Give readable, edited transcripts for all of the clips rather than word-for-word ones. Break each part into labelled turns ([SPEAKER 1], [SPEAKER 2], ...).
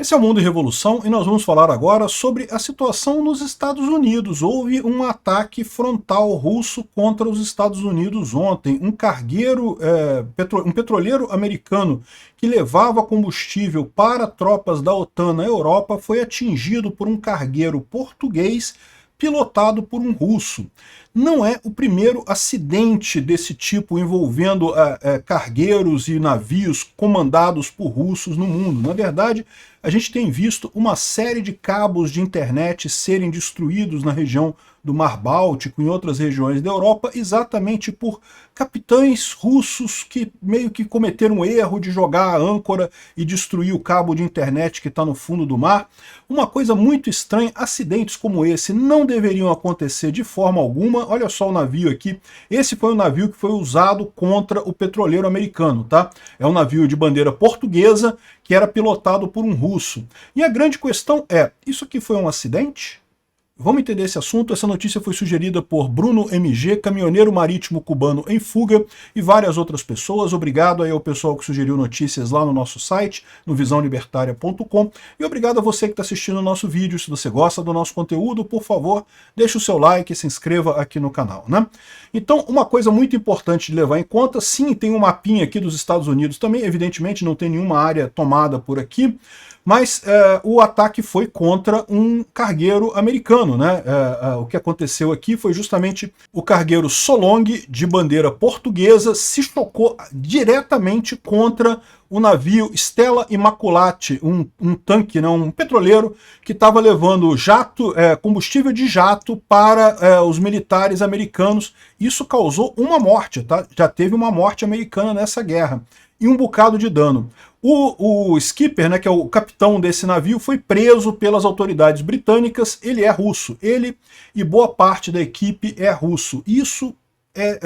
[SPEAKER 1] Esse é o Mundo em Revolução e nós vamos falar agora sobre a situação nos Estados Unidos. Houve um ataque frontal russo contra os Estados Unidos ontem. Um cargueiro, um petroleiro americano que levava combustível para tropas da OTAN na Europa foi atingido por um cargueiro português pilotado por um russo. Não é o primeiro acidente desse tipo envolvendo cargueiros e navios comandados por russos no mundo. Na verdade, a gente tem visto uma série de cabos de internet serem destruídos na região do Mar Báltico e em outras regiões da Europa, exatamente por capitães russos que meio que cometeram o erro de jogar a âncora e destruir o cabo de internet que está no fundo do mar. Uma coisa muito estranha, acidentes como esse não deveriam acontecer de forma alguma. Olha só o navio aqui, esse foi o navio que foi usado contra o petroleiro americano, tá? É um navio de bandeira portuguesa que era pilotado por um russo. E a grande questão é, isso aqui foi um acidente? Vamos entender esse assunto. Essa notícia foi sugerida por Bruno MG, caminhoneiro marítimo cubano em fuga, e várias outras pessoas. Obrigado aí ao pessoal que sugeriu notícias lá no nosso site, no visãolibertaria.com, e obrigado a você que está assistindo o nosso vídeo. Se você gosta do nosso conteúdo, por favor, deixe o seu like e se inscreva aqui no canal, né? Então, uma coisa muito importante de levar em conta, sim, tem um mapinha aqui dos Estados Unidos também, evidentemente não tem nenhuma área tomada por aqui, mas o ataque foi contra um cargueiro americano, né? O que aconteceu aqui foi justamente o cargueiro Solong, de bandeira portuguesa, se chocou diretamente contra o navio Stella Immaculate, um tanque, né, um petroleiro que estava levando combustível de jato para os militares americanos. Isso causou uma morte, tá? Já teve uma morte americana nessa guerra e um bocado de dano. O skipper, né, que é o capitão desse navio, foi preso pelas autoridades britânicas. Ele é russo. Ele e boa parte da equipe é russo. Isso é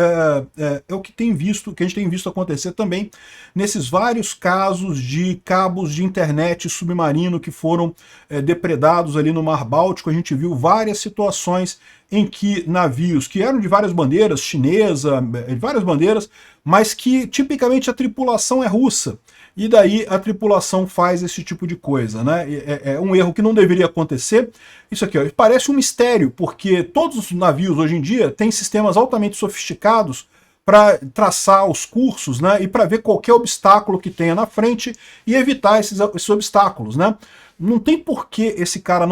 [SPEAKER 1] o que a gente tem visto acontecer também nesses vários casos de cabos de internet submarino que foram depredados ali no Mar Báltico. A gente viu várias situações em que navios que eram de várias bandeiras, chinesa, de várias bandeiras, mas que tipicamente a tripulação é russa. E daí a tripulação faz esse tipo de coisa, né? É um erro que não deveria acontecer. Isso aqui, ó, parece um mistério, porque todos os navios hoje em dia têm sistemas altamente sofisticados para traçar os cursos, né? E para ver qualquer obstáculo que tenha na frente e evitar esses obstáculos, né? Não tem por que esse cara,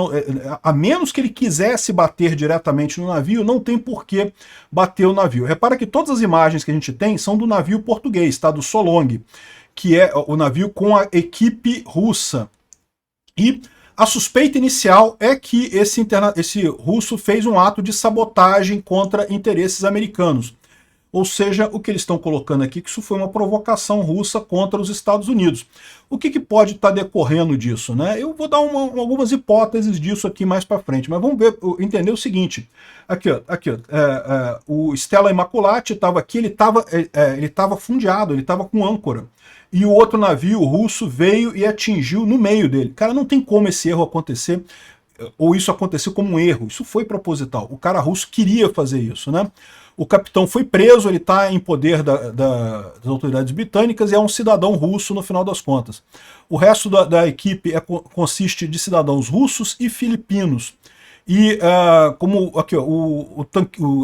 [SPEAKER 1] a menos que ele quisesse bater diretamente no navio, não tem por que bater o navio. Repara que todas as imagens que a gente tem são do navio português, tá? Do Solong, que é o navio com a equipe russa. E a suspeita inicial é que esse russo fez um ato de sabotagem contra interesses americanos. Ou seja, o que eles estão colocando aqui, que isso foi uma provocação russa contra os Estados Unidos. O que pode estar decorrendo disso, né? Eu vou dar algumas hipóteses disso aqui mais para frente, mas vamos entender o seguinte. Aqui, ó, o Stella Immaculate estava aqui, ele estava fundeado, ele estava com âncora. E o outro navio russo veio e atingiu no meio dele. Cara, não tem como esse erro acontecer, ou isso aconteceu como um erro. Isso foi proposital. O cara russo queria fazer isso, né? O capitão foi preso, ele está em poder das autoridades britânicas e é um cidadão russo no final das contas. O resto da equipe consiste de cidadãos russos e filipinos. E como aqui, ó, o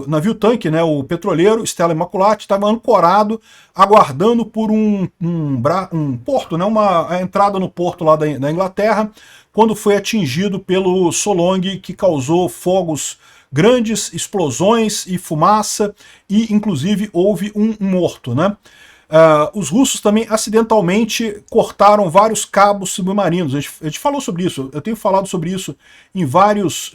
[SPEAKER 1] navio-tanque, né, o petroleiro Stella Immaculate, estava ancorado, aguardando por um porto, né, a entrada no porto lá da Inglaterra, quando foi atingido pelo Solong, que causou fogos, grandes explosões e fumaça, e inclusive houve um morto, né? Os russos também acidentalmente cortaram vários cabos submarinos. A gente falou sobre isso, eu tenho falado sobre isso em vários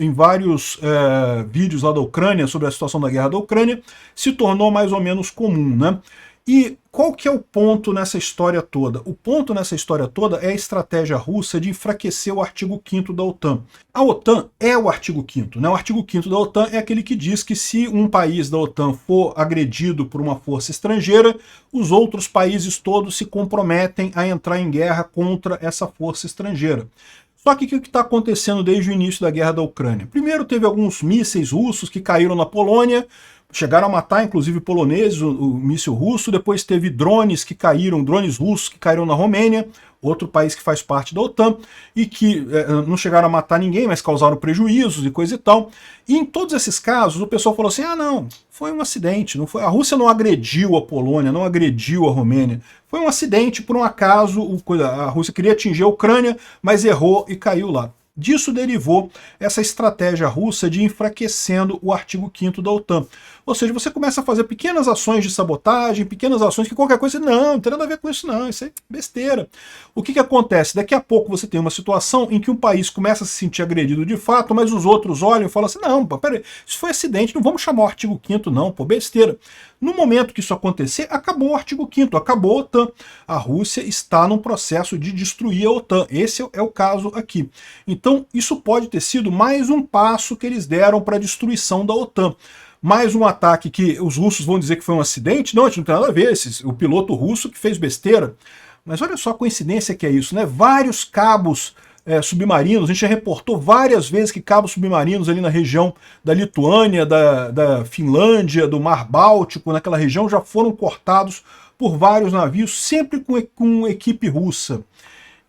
[SPEAKER 1] vídeos lá da Ucrânia, sobre a situação da guerra da Ucrânia. Se tornou mais ou menos comum, né? E qual que é o ponto nessa história toda? O ponto nessa história toda é a estratégia russa de enfraquecer o artigo 5º da OTAN. A OTAN é o artigo 5º, né? O artigo 5º da OTAN é aquele que diz que se um país da OTAN for agredido por uma força estrangeira, os outros países todos se comprometem a entrar em guerra contra essa força estrangeira. Só que o que está acontecendo desde o início da guerra da Ucrânia? Primeiro teve alguns mísseis russos que caíram na Polônia, chegaram a matar, inclusive, poloneses, o míssil russo. Depois teve drones que caíram, drones russos que caíram na Romênia, outro país que faz parte da OTAN, e que não chegaram a matar ninguém, mas causaram prejuízos e coisa e tal. E em todos esses casos, o pessoal falou assim, ah não, foi um acidente, não foi, a Rússia não agrediu a Polônia, não agrediu a Romênia, foi um acidente, por um acaso, a Rússia queria atingir a Ucrânia, mas errou e caiu lá. Disso derivou essa estratégia russa de ir enfraquecendo o artigo 5º da OTAN. Ou seja, você começa a fazer pequenas ações de sabotagem, pequenas ações que qualquer coisa, não tem nada a ver com isso não, isso é besteira. O que acontece? Daqui a pouco você tem uma situação em que um país começa a se sentir agredido de fato, mas os outros olham e falam assim, não, peraí, isso foi acidente, não vamos chamar o artigo 5º não, pô, besteira. No momento que isso acontecer, acabou o artigo 5º, acabou a OTAN. A Rússia está num processo de destruir a OTAN. Esse é o caso aqui. Então, isso pode ter sido mais um passo que eles deram para a destruição da OTAN. Mais um ataque que os russos vão dizer que foi um acidente. Não, a gente não tem nada a ver. O piloto russo que fez besteira. Mas olha só a coincidência que é isso, né? Vários cabos submarinos, a gente já reportou várias vezes que cabos submarinos ali na região da Lituânia, da Finlândia, do Mar Báltico, naquela região, já foram cortados por vários navios, sempre com equipe russa.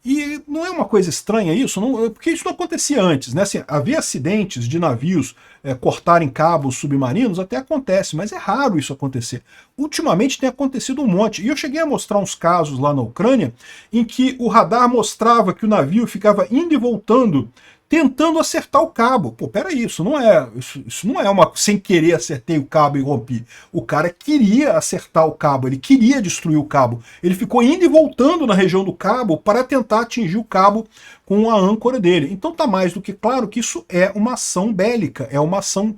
[SPEAKER 1] E não é uma coisa estranha isso? Não, porque isso não acontecia antes, né? Assim, havia acidentes de navios cortarem cabos submarinos, até acontece, mas é raro isso acontecer. Ultimamente tem acontecido um monte. E eu cheguei a mostrar uns casos lá na Ucrânia em que o radar mostrava que o navio ficava indo e voltando tentando acertar o cabo. Pô, peraí, isso não é uma sem querer acertei o cabo e rompi. O cara queria acertar o cabo, ele queria destruir o cabo. Ele ficou indo e voltando na região do cabo para tentar atingir o cabo com a âncora dele. Então tá mais do que claro que isso é uma ação bélica, é uma ação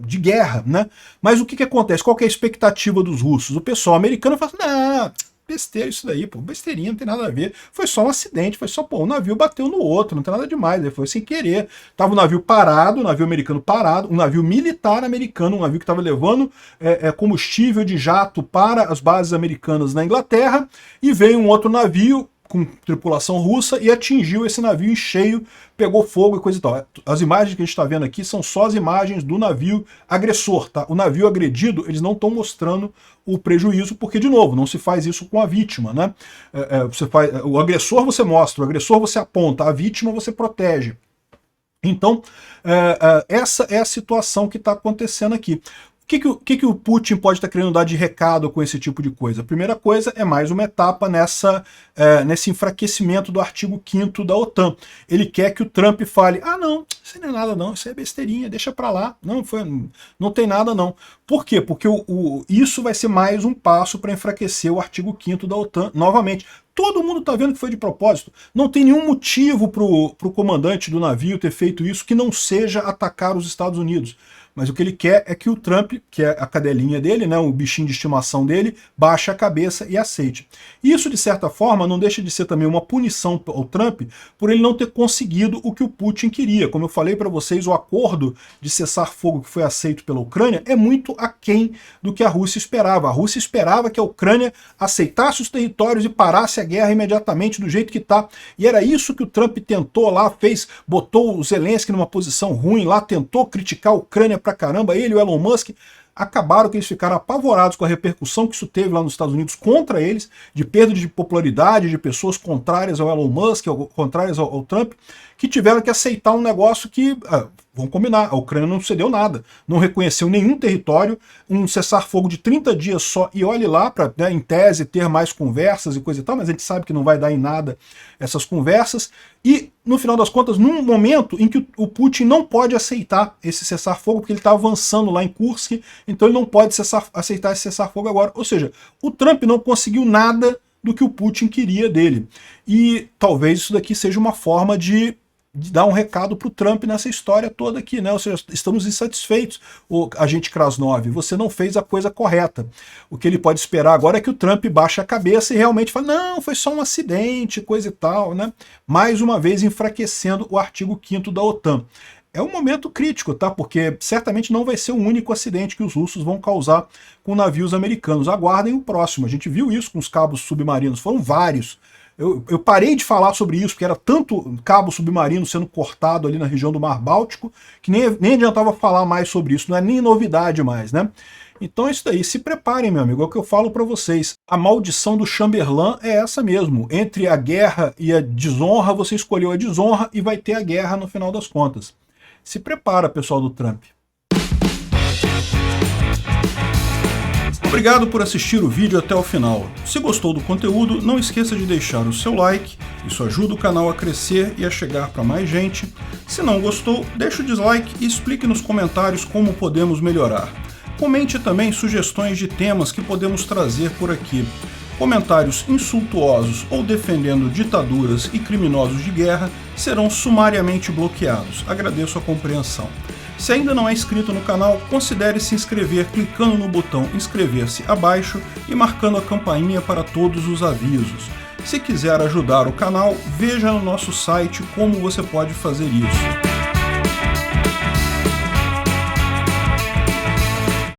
[SPEAKER 1] de guerra, né? Mas o que acontece? Qual que é a expectativa dos russos? O pessoal americano fala assim, não, besteira isso daí, pô, besteirinha, não tem nada a ver. Foi só um acidente, foi só, pô, um navio bateu no outro, não tem nada demais, foi sem querer. Tava um navio parado, um navio americano parado, um navio militar americano, um navio que estava levando combustível de jato para as bases americanas na Inglaterra, e veio um outro navio com tripulação russa e atingiu esse navio em cheio, pegou fogo e coisa e tal. As imagens que a gente está vendo aqui são só as imagens do navio agressor, tá? O navio agredido, eles não estão mostrando o prejuízo, porque, de novo, não se faz isso com a vítima, né? O agressor você mostra, o agressor você aponta, a vítima você protege. Então, essa é a situação que está acontecendo aqui. O que o Putin pode estar querendo dar de recado com esse tipo de coisa? A primeira coisa é mais uma etapa nesse enfraquecimento do artigo 5º da OTAN. Ele quer que o Trump fale, ah não, isso não é nada não, isso é besteirinha, deixa pra lá, não tem nada não. Por quê? Porque isso vai ser mais um passo para enfraquecer o artigo 5º da OTAN novamente. Todo mundo está vendo que foi de propósito. Não tem nenhum motivo para o comandante do navio ter feito isso que não seja atacar os Estados Unidos. Mas o que ele quer é que o Trump, que é a cadelinha dele, né, o bichinho de estimação dele, baixe a cabeça e aceite. Isso, de certa forma, não deixa de ser também uma punição ao Trump por ele não ter conseguido o que o Putin queria. Como eu falei para vocês, o acordo de cessar-fogo que foi aceito pela Ucrânia é muito aquém do que a Rússia esperava. A Rússia esperava que a Ucrânia aceitasse os territórios e parasse a guerra imediatamente do jeito que está. E era isso que o Trump tentou lá, botou o Zelensky numa posição ruim lá, tentou criticar a Ucrânia pra caramba, ele e o Elon Musk. Acabaram que eles ficaram apavorados com a repercussão que isso teve lá nos Estados Unidos contra eles, de perda de popularidade, de pessoas contrárias ao Elon Musk, contrárias ao Trump, que tiveram que aceitar um negócio que, vamos combinar, a Ucrânia não cedeu nada, não reconheceu nenhum território, um cessar-fogo de 30 dias só, e olhe lá para, em tese, ter mais conversas e coisa e tal, mas a gente sabe que não vai dar em nada essas conversas, e, no final das contas, num momento em que o Putin não pode aceitar esse cessar-fogo, porque ele está avançando lá em Kursk, então ele não pode aceitar esse cessar-fogo agora. Ou seja, o Trump não conseguiu nada do que o Putin queria dele. E talvez isso daqui seja uma forma de dar um recado para o Trump nessa história toda aqui, né? Ou seja, estamos insatisfeitos, o agente Krasnov, você não fez a coisa correta. O que ele pode esperar agora é que o Trump baixe a cabeça e realmente fale, não, foi só um acidente, coisa e tal, né? Mais uma vez enfraquecendo o artigo 5º da OTAN. É um momento crítico, tá? Porque certamente não vai ser o único acidente que os russos vão causar com navios americanos. Aguardem o próximo. A gente viu isso com os cabos submarinos, foram vários. Eu parei de falar sobre isso, porque era tanto cabo submarino sendo cortado ali na região do Mar Báltico, que nem adiantava falar mais sobre isso, não é nem novidade mais, né? Então é isso daí, se preparem, meu amigo, é o que eu falo para vocês. A maldição do Chamberlain é essa mesmo. Entre a guerra e a desonra, você escolheu a desonra e vai ter a guerra no final das contas. Se prepara, pessoal do Trump. Obrigado por assistir o vídeo até o final. Se gostou do conteúdo, não esqueça de deixar o seu like, isso ajuda o canal a crescer e a chegar para mais gente. Se não gostou, deixe o dislike e explique nos comentários como podemos melhorar. Comente também sugestões de temas que podemos trazer por aqui. Comentários insultuosos ou defendendo ditaduras e criminosos de guerra serão sumariamente bloqueados. Agradeço a compreensão. Se ainda não é inscrito no canal, considere se inscrever clicando no botão inscrever-se abaixo e marcando a campainha para todos os avisos. Se quiser ajudar o canal, veja no nosso site como você pode fazer isso.